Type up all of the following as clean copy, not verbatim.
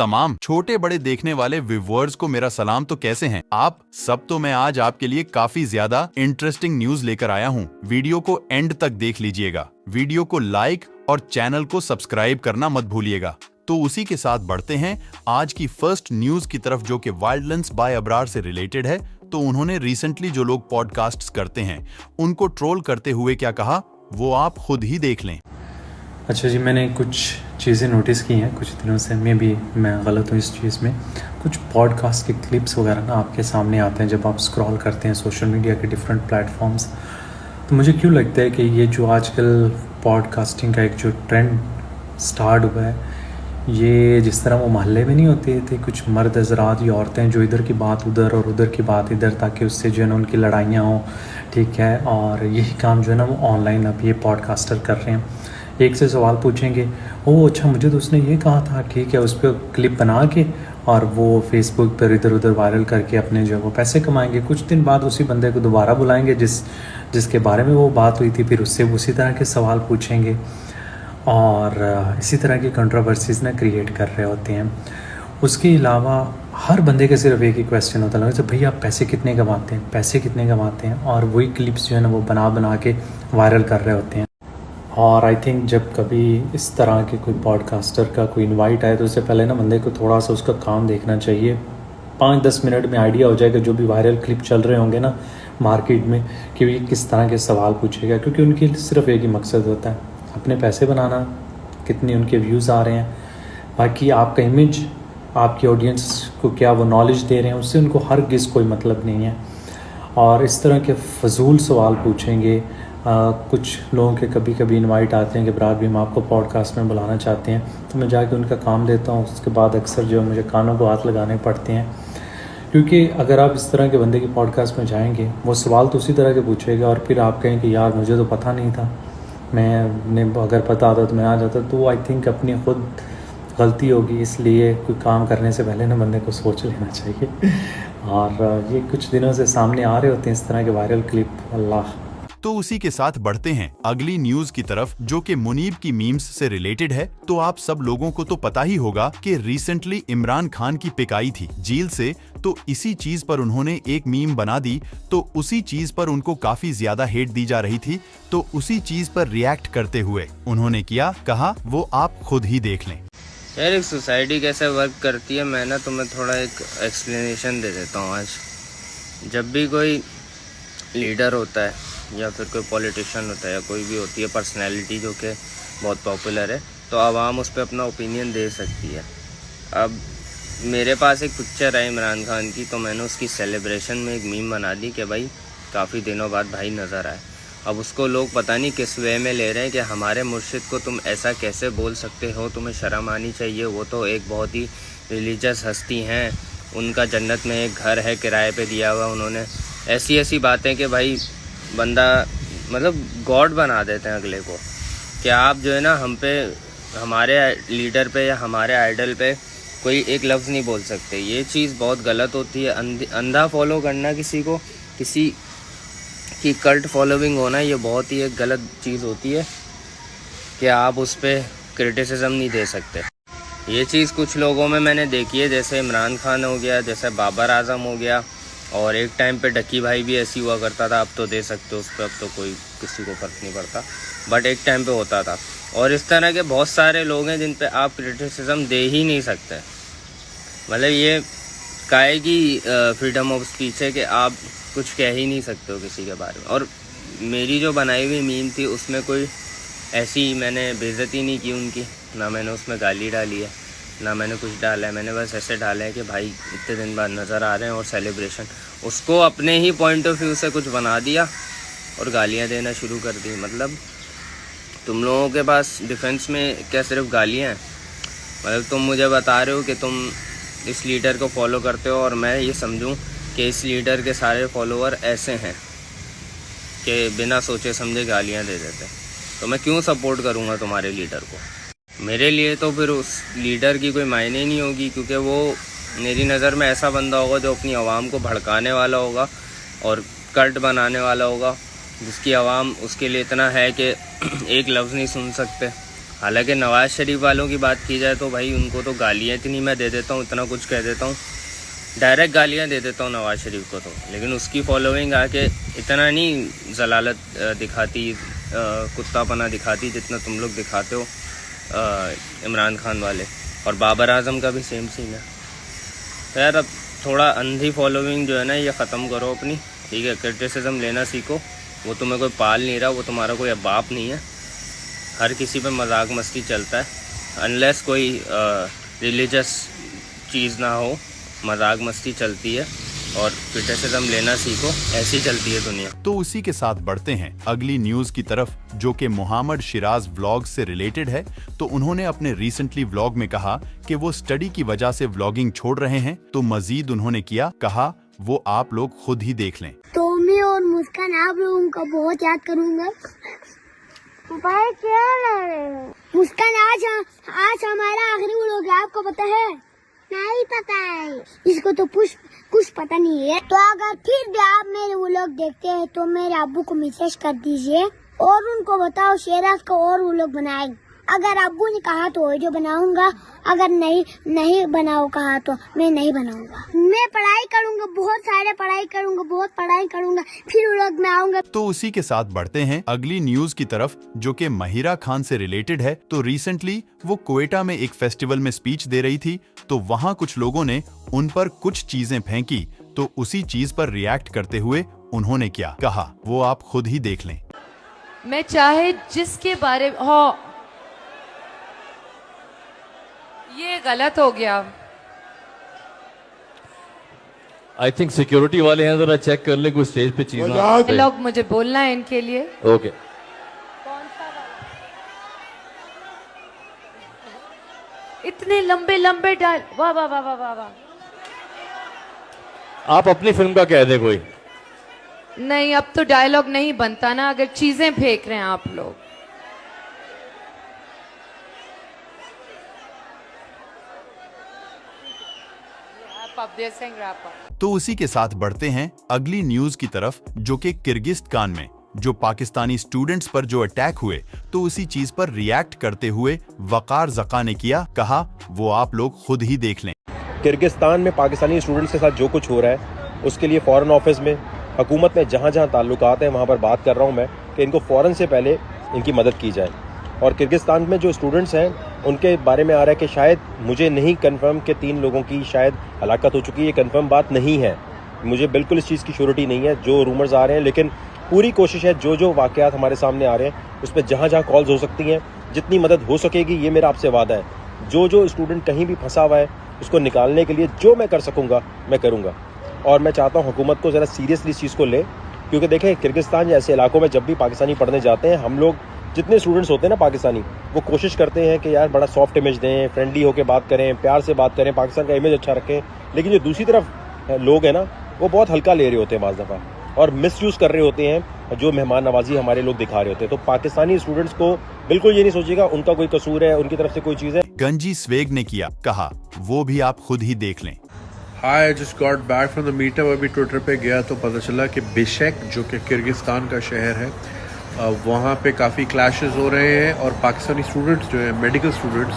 तमाम छोटे बड़े देखने वाले व्यूअर्स को मेरा सलाम। तो कैसे हैं आप सब? तो मैं आज आपके लिए काफी ज्यादा इंटरेस्टिंग न्यूज लेकर आया हूं। वीडियो को एंड तक देख लीजिएगा। वीडियो को लाइक और चैनल को सब्सक्राइब करना मत भूलिएगा। तो उसी के साथ बढ़ते हैं आज की फर्स्ट न्यूज की तरफ, जो कि वाइल्डलेंस बाय अब्रार से रिलेटेड है। तो उन्होंने रिसेंटली जो लोग पॉडकास्ट्स करते हैं उनको ट्रोल करते हुए क्या कहा, वो आप खुद ही देख लें। अच्छा जी, मैंने कुछ चीज़ें नोटिस की हैं कुछ दिनों से। मैं गलत हूँ इस चीज़ में। कुछ पॉडकास्ट के क्लिप्स वगैरह ना आपके सामने आते हैं जब आप स्क्रॉल करते हैं सोशल मीडिया के डिफरेंट प्लेटफॉर्म्स। तो मुझे क्यों लगता है कि ये जो आजकल पॉडकास्टिंग का एक जो ट्रेंड स्टार्ट हुआ है, ये जिस तरह वो मोहल्ले में नहीं होते थे कुछ मर्द हज़रात या औरतें जो इधर की बात उधर और उधर की बात इधर, ताकि उससे जो है ना उनकी लड़ाइयाँ हों, ठीक है। और यही काम जो है ना वो ऑनलाइन अब ये पॉडकास्टर कर रहे हैं। एक से सवाल पूछेंगे, ओह अच्छा मुझे तो उसने ये कहा था, ठीक है, उस पर क्लिप बना के और वो फेसबुक पर इधर उधर वायरल करके अपने जो है वो पैसे कमाएंगे। कुछ दिन बाद उसी बंदे को दोबारा बुलाएंगे जिसके बारे में वो बात हुई थी, फिर उससे उसी तरह के सवाल पूछेंगे और इसी तरह की कंट्रोवर्सीज़ ना क्रिएट कर रहे होते हैं। उसके अलावा हर बंदे का सिर्फ एक ही क्वेश्चन होता है, भैया आप पैसे कितने कमाते हैं, पैसे कितने कमाते हैं, और वही क्लिप्स जो है ना वो बना के वायरल कर रहे होते हैं। और आई थिंक जब कभी इस तरह के कोई पॉडकास्टर का कोई इनवाइट आए तो उससे पहले ना बंदे को थोड़ा सा उसका काम देखना चाहिए। 5-10 मिनट में आइडिया हो जाएगा जो भी वायरल क्लिप चल रहे होंगे ना मार्केट में, कि ये किस तरह के सवाल पूछेगा, क्योंकि उनकी सिर्फ एक ही मकसद होता है, अपने पैसे बनाना, कितने उनके व्यूज़ आ रहे हैं। बाकी आपका इमेज, आपकी ऑडियंस को क्या वो नॉलेज दे रहे हैं, उससे उनको हरगिज़ कोई मतलब नहीं है। और इस तरह के फजूल सवाल पूछेंगे। कुछ लोगों के कभी कभी इनवाइट आते हैं कि ब्रार भी हम आपको पॉडकास्ट में बुलाना चाहते हैं, तो मैं जाके उनका काम देता हूँ। उसके बाद अक्सर जो मुझे कानों को हाथ लगाने पड़ते हैं, क्योंकि अगर आप इस तरह के बंदे की पॉडकास्ट में जाएंगे वो सवाल तो उसी तरह के पूछेगा और फिर आप कहें कि यार मुझे तो पता नहीं था, मैंने अगर पता आता तो मैं आ जाता। तो आई थिंक अपनी खुद गलती होगी, इसलिए कोई काम करने से पहले ना बंदे को सोच लेना चाहिए। और ये कुछ दिनों से सामने आ रहे होते हैं इस तरह के वायरल क्लिप। अल्लाह। तो उसी के साथ बढ़ते हैं अगली न्यूज की तरफ, जो कि मुनीब की मीम्स से रिलेटेड है। तो आप सब लोगों को तो पता ही होगा कि रिसेंटली इमरान खान की पिक आई थी जेल से, तो इसी चीज पर उन्होंने एक मीम बना दी। तो उसी चीज पर उनको काफी ज्यादा हेट दी जा रही थी। तो उसी चीज पर रिएक्ट करते हुए उन्होंने क्या कहा, वो आप खुद ही देख लें। यार एक सोसाइटी कैसे वर्क करती है, मैं ना तुम्हें थोड़ा एक एक्सप्लेनेशन दे देता हूँ। आज जब भी कोई लीडर होता है या फिर कोई पॉलिटिशियन होता है या कोई भी होती है पर्सनैलिटी जो कि बहुत पॉपुलर है, तो आवाम उस पर अपना ओपिनियन दे सकती है। अब मेरे पास एक पिक्चर है इमरान खान की, तो मैंने उसकी सेलिब्रेशन में एक मीम बना दी कि भाई काफ़ी दिनों बाद भाई नज़र आए। अब उसको लोग पता नहीं किस वे में ले रहे हैं कि हमारे मुर्शिद को तुम ऐसा कैसे बोल सकते हो, तुम्हें शर्म आनी चाहिए, वो तो एक बहुत ही रिलीजियस हस्ती हैं, उनका जन्नत में एक घर है किराए पे दिया हुआ उन्होंने। ऐसी बातें कि भाई बंदा मतलब गॉड बना देते हैं अगले को। क्या आप जो है ना हम पे, हमारे लीडर पे या हमारे आइडल पे कोई एक लफ्ज़ नहीं बोल सकते। ये चीज़ बहुत गलत होती है। अंधा फॉलो करना किसी को, किसी की कल्ट फॉलोइंग होना, ये बहुत ही एक गलत चीज़ होती है कि आप उस पर क्रिटिसिज्म नहीं दे सकते। ये चीज़ कुछ लोगों में मैंने देखी है, जैसे इमरान खान हो गया, जैसे बाबर आजम हो गया, और एक टाइम पे डक्की भाई भी ऐसी हुआ करता था। अब तो दे सकते हो उस पर, अब तो कोई किसी को फ़र्क नहीं पड़ता, बट एक टाइम पे होता था। और इस तरह के बहुत सारे लोग हैं जिन पे आप क्रिटिसिज्म दे ही नहीं सकते। मतलब ये काहे की फ्रीडम ऑफ स्पीच है कि आप कुछ कह ही नहीं सकते हो किसी के बारे में। और मेरी जो बनाई हुई मीम थी उसमें कोई ऐसी मैंने बेइज्जती नहीं की उनकी, ना मैंने उसमें गाली डाली है, ना मैंने कुछ डाला है। मैंने बस ऐसे डाला है कि भाई इतने दिन बाद नज़र आ रहे हैं और सेलिब्रेशन, उसको अपने ही पॉइंट ऑफ व्यू से कुछ बना दिया और गालियां देना शुरू कर दी। मतलब तुम लोगों के पास डिफेंस में क्या सिर्फ गालियां हैं? मतलब तुम मुझे बता रहे हो कि तुम इस लीडर को फॉलो करते हो और मैं ये समझूं कि इस लीडर के सारे फॉलोअर ऐसे हैं कि बिना सोचे समझे गालियां दे देते हैं, तो मैं क्यों सपोर्ट करूँगा तुम्हारे लीडर को? मेरे लिए तो फिर उस लीडर की कोई मायने ही नहीं होगी, क्योंकि वो मेरी नज़र में ऐसा बंदा होगा जो अपनी आवाम को भड़काने वाला होगा और कल्ट बनाने वाला होगा, जिसकी आवाम उसके लिए इतना है कि एक लफ्ज़ नहीं सुन सकते। हालांकि नवाज़ शरीफ वालों की बात की जाए तो भाई उनको तो गालियाँ इतनी मैं दे देता हूँ, इतना कुछ कह देता हूँ, डायरेक्ट गालियाँ दे देता हूँ नवाज़ शरीफ को तो, लेकिन उसकी फॉलोइंग आके इतना नहीं जलालत दिखाती, कुत्तापना दिखाती जितना तुम लोग दिखाते हो इमरान खान वाले। और बाबर आजम का भी सेम सीन है। तो यार अब थोड़ा अंधी फॉलोइंग जो है ना ये ख़त्म करो अपनी, ठीक है। क्रिटिसिज्म लेना सीखो, वो तुम्हें कोई पाल नहीं रहा, वो तुम्हारा कोई बाप नहीं है। हर किसी पे मजाक मस्ती चलता है, अनलेस कोई रिलीजियस चीज़ ना हो, मजाक मस्ती चलती है। और क्रिटिसिज्म लेना सीखो, ऐसी चलती है दुनिया। तो उसी के साथ बढ़ते हैं अगली न्यूज की तरफ, जो कि मोहम्मद शिराज व्लॉग से रिलेटेड है। तो उन्होंने अपने रिसेंटली व्लॉग में कहा कि वो स्टडी की वजह से व्लॉगिंग छोड़ रहे हैं। तो मजीद उन्होंने कहा वो आप लोग खुद ही देख लें। तो मैं और मुस्कान आप लोगों का बहुत याद करूंगा। भाई क्या ला रहे हो? मुस्कान आज हमारा आखिरी व्लॉग है, आपको पता है? नहीं पता है, इसको तो कुछ पता नहीं है। तो अगर फिर भी आप मेरे व्लॉग देखते हैं तो मेरे अब्बू को मैसेज कर दीजिए और उनको बताओ शेराज को और व्लॉग बनाए। अगर अब्बू ने कहा तो जो बनाऊंगा, अगर नहीं बनाओ कहा तो मैं नहीं बनाऊंगा। मैं पढ़ाई करूंगा, बहुत सारे पढ़ाई करूंगा, फिर व्लॉग में आऊंगा। तो उसी के साथ बढ़ते हैं अगली न्यूज की तरफ, जो कि महिरा खान से रिलेटेड है। तो रिसेंटली वो क्वेटा में एक फेस्टिवल में स्पीच दे रही थी, तो वहाँ कुछ लोगों ने उन पर कुछ चीजें फेंकी। तो उसी चीज पर रिएक्ट करते हुए उन्होंने क्या कहा वो आप खुद ही देख लें। मैं चाहे जिसके बारे हो, ये गलत हो गया। आई थिंक सिक्योरिटी वाले हैं, जरा चेक कर ले कोई स्टेज पे चीज ना। लोग मुझे बोलना है इनके लिए। ओके। इतने लंबे लंबे डाल, वाह वाह वाह वाह वाह वाह। आप अपनी फिल्म का कह दे कोई। नहीं, अब तो डायलॉग नहीं बनता ना, अगर चीजें फेंक रहे हैं आप लोग। तो उसी के साथ बढ़ते हैं अगली न्यूज की तरफ, जो कि किर्गिस्तान में जो पाकिस्तानी स्टूडेंट्स पर जो अटैक हुए, तो उसी चीज पर रिएक्ट करते हुए वकार ज़का ने कहा वो आप लोग खुद ही देख लें। किर्गिस्तान में पाकिस्तानी स्टूडेंट्स के साथ जो कुछ हो रहा है उसके लिए फ़ॉरेन ऑफिस में, हुकूमत में जहाँ जहाँ ताल्लुकात हैं वहाँ पर बात कर रहा हूँ मैं कि इनको फ़ौरन से पहले इनकी मदद की जाए। और किर्गिस्तान में जो स्टूडेंट्स हैं उनके बारे में आ रहा है कि शायद, मुझे नहीं कंफर्म कि 3 लोगों की शायद हलाकत हो चुकी है, ये कंफर्म बात नहीं है, मुझे बिल्कुल इस चीज़ की श्योरिटी नहीं है, जो रूमर्स आ रहे हैं। लेकिन पूरी कोशिश है, जो वाक़यात हमारे सामने आ रहे हैं उस पर जहाँ जहाँ कॉल्स हो सकती हैं, जितनी मदद हो सकेगी, ये मेरा आपसे वादा है। जो स्टूडेंट कहीं भी फंसा हुआ है उसको निकालने के लिए जो मैं कर सकूँगा मैं करूँगा। और मैं चाहता हूँ हुकूमत को ज़रा सीरियसली इस चीज़ को ले, क्योंकि देखें किर्गिस्तान जैसे इलाकों में जब भी पाकिस्तानी पढ़ने जाते हैं, हम लोग जितने स्टूडेंट्स होते हैं ना पाकिस्तानी, वो कोशिश करते हैं कि यार बड़ा सॉफ्ट इमेज दें, फ्रेंडली होकर बात करें, प्यार से बात करें, पाकिस्तान का इमेज अच्छा रखें। लेकिन जो दूसरी तरफ लोग हैं ना, वो बहुत हल्का ले रहे होते हैं बाज़ दफ़ा, और मिसयूज़ कर रहे होते हैं जो मेहमान नवाजी हमारे लोग दिखा रहे होते हैं। तो पाकिस्तानी स्टूडेंट्स को बिल्कुल ये नहीं सोचिएगा उनका कोई कसूर है, उनकी तरफ से कोई चीज़ है। गंजी स्वेग ने कहा वो भी आप खुद ही देख लें। Hi, I just got back from the meetup. अभी ट्विटर पे गया तो पता चला कि बिशेक जो कि किर्गिस्तान का शहर है, वहाँ पे काफ़ी क्लैशेस हो रहे हैं और पाकिस्तानी स्टूडेंट्स जो हैं, मेडिकल स्टूडेंट्स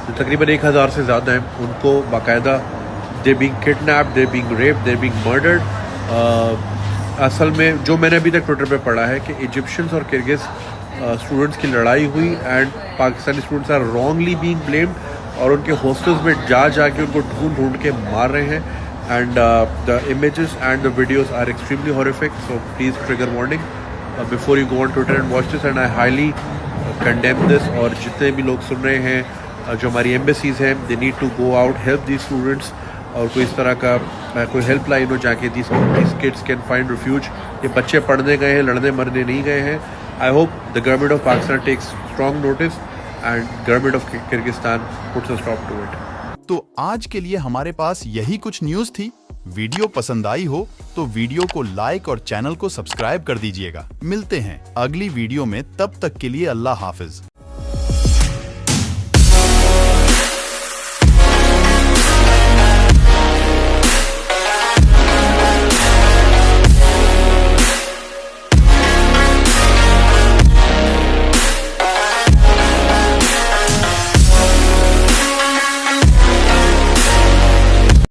जो तकरीबन 1000 से ज़्यादा हैं, उनको बाकायदा they being kidnapped, they being raped, they being murdered. असल में जो मैंने अभी तक ट्विटर पे पढ़ा है कि इजिप्शियंस और किर्गिज स्टूडेंट्स की लड़ाई हुई and Pakistani students are wrongly being blamed, और उनके हॉस्टल्स में जाके उनको ढूंढ के मार रहे हैं। And the images and the videos are extremely horrific, so please trigger warning before you go on Twitter and watch this, and I highly condemn this. और जितने भी लोग सुन रहे हैं, जो हमारी एम्बेसीज हैं, they need to go out, help these students, और कोई इस तरह का कोई हेल्पलाइन हो जाके these kids can find refuge. ये बच्चे पढ़ने गए हैं, लड़ने मरने नहीं गए हैं। I hope the government of Pakistan takes strong notice and government of Kyrgyzstan puts a stop to it. तो आज के लिए हमारे पास यही कुछ न्यूज थी। वीडियो पसंद आई हो तो वीडियो को लाइक और चैनल को सब्सक्राइब कर दीजिएगा। मिलते हैं अगली वीडियो में, तब तक के लिए अल्लाह हाफिज।